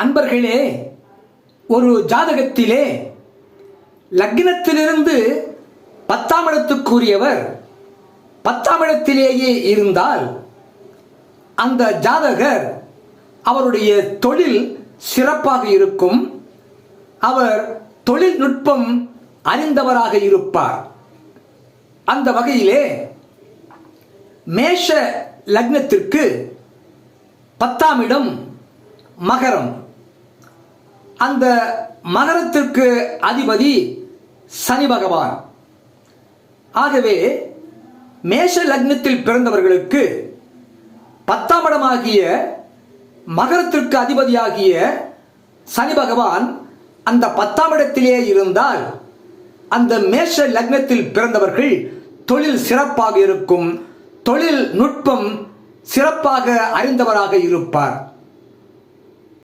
அன்பர்களே, ஒரு ஜாதகத்திலே லக்னத்திலிருந்து 10ஆம் இடத்துக்குரியவர் 10ஆம் இடத்திலேயே இருந்தால் அந்த ஜாதகர் அவருடைய தொழில் சிறப்பாக இருக்கும். அவர் தொழில்நுட்பம் அறிந்தவராக இருப்பார். அந்த வகையிலே மேஷ லக்னத்திற்கு 10ஆம் இடம் மகரம். அந்த மகரத்திற்கு அதிபதி சனி பகவான். ஆகவே மேஷ லக்னத்தில் பிறந்தவர்களுக்கு 10ஆம் இடமாகிய மகரத்திற்கு அதிபதியாகிய சனி பகவான் அந்த 10ஆம் இடத்திலே இருந்தால் அந்த மேஷ லக்னத்தில் பிறந்தவர்கள் தொழில் சிறப்பாக இருக்கும். தொழில் நுட்பம் சிறப்பாக அறிந்தவராக இருப்பார்.